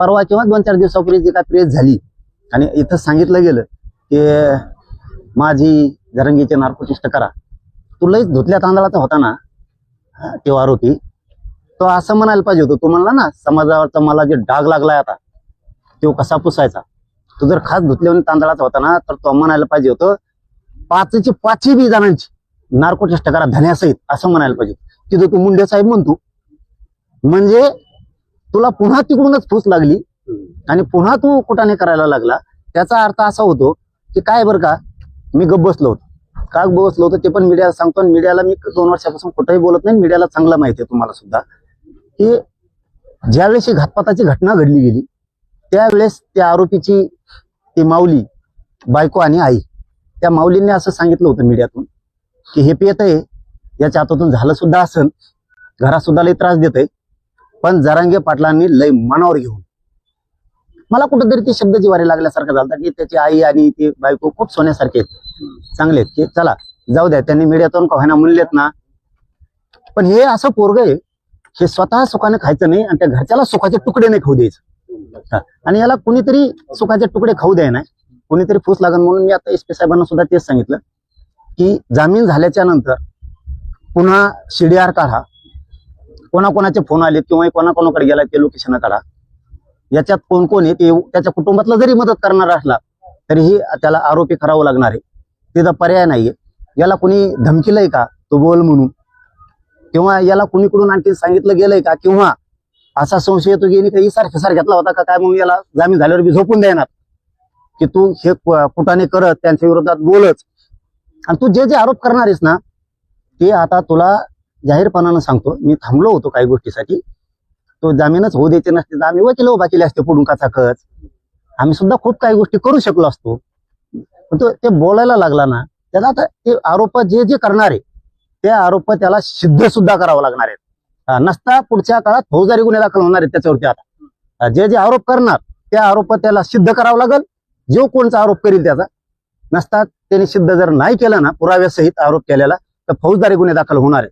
परवा किंवा 2-4 दिवसापूर्वी जी काय प्रेस झाली आणि इथं सांगितलं गेलं की माझी जरंगीचे नार्कोटिस्ट करा, तू लईच धुतल्या तांदळाचा होता ना तो आरोपी, तो असं म्हणायला पाहिजे होतं. तू म्हणला ना समाजावरचा मला जे डाग लागलाय आता तो कसा पुसायचा, तू जर खास धुतल्यावर तांदळाचा होता ना तर तो म्हणायला पाहिजे होतं 5ची 5 बी जणांची नार्कोटिस्ट करा धन्यासहित, असं म्हणायला पाहिजे. तिथं तू मुंडे साहेब म्हणतो, म्हणजे तुला पुन्हा तिकडूनच फूस लागली आणि पुन्हा तू कुटाने करायला लागला. त्याचा अर्थ असा होतो की काय बरं का, मी गप्प बसलो होतो. का बसलो होतो ते पण मीडियाला सांगतो, आणि मीडियाला मी 2 वर्षापासून कुठेही बोलत नाही. मीडियाला चांगला माहिती आहे तुम्हाला सुद्धा की ज्यावेळेस ही घातपाताची घटना घडली गेली त्यावेळेस त्या आरोपीची ती माऊली बायको आणि आई, त्या माऊलींनी असं सांगितलं होतं मीडियातून की हे पेत आहे, याच्या हातातून झालं सुद्धा असन, घरात सुद्धा लई त्रास देत आहे, पण जरांगे पाटलांनी लय मनावर घेऊन. मला कुठेतरी ते शब्द जिवारी लागल्यासारखं झालं की त्याची आई आणि ती बायको खूप सोन्यासारखे आहेत, चांगले आहेत, की चला जाऊ द्या, त्यांनी मीडियातून कव्हाना म्हणलेत ना. पण हे असं पोरग आहे, हे स्वतः सुखाने खायचं नाही आणि त्या घरच्याला सुखाचे तुकडे नाही खाऊ द्यायचं. आणि याला कुणीतरी सुखाचे तुकडे खाऊ द्याय नाही, कुणीतरी फूस लागण. म्हणून मी आता SP साहेबांना सुद्धा तेच सांगितलं की जामीन झाल्याच्या नंतर पुन्हा CDR काढा, कोणाकोणाचे फोन आले किंवा कोणाकोणाकडे गेला ते लोकेशन काढा, याच्यात कोण कोण आहे ते त्याच्या कुटुंबातला जरी मदत करणार असला तरीही त्याला आरोपी करावं लागणार आहे. तिथं पर्याय नाहीये. याला कोणी धमकीलंय का तो बोल म्हणून, किंवा याला कुणीकडून आणखी सांगितलं गेलंय का, किंवा असा संशय येतो की काही सारखा घेतला होता का काय म्हणून याला जामीन झाल्यावर बी झोपून देणार की तू हे कुटाने करत त्यांच्या विरोधात बोलच. आणि तू जे जे आरोप करणार आहेस ना ते आता तुला जाहीरपणानं सांगतो, मी थांबलो होतो काही गोष्टीसाठी. तो जामीनच होऊ द्यायचे नसते तर आम्ही वकील उभा केले असते पुढून कचाकच, आम्ही सुद्धा खूप काही गोष्टी करू शकलो असतो. पण तो ते बोलायला लागला ना, त्याला आता ते आरोप जे जे करणार आहे ते आरोप त्याला सिद्ध सुद्धा करावं लागणार आहेत. नसता पुढच्या काळात फौजदारी गुन्हे दाखल होणार आहेत त्याच्यावरती. आता जे जे आरोप करणार ते आरोप त्याला सिद्ध करावं लागेल. जो कोणचा आरोप करील त्याचा, नसता त्याने सिद्ध जर नाही केला ना पुराव्यासहित आरोप केलेला, तर फौजदारी गुन्हे दाखल होणार आहेत.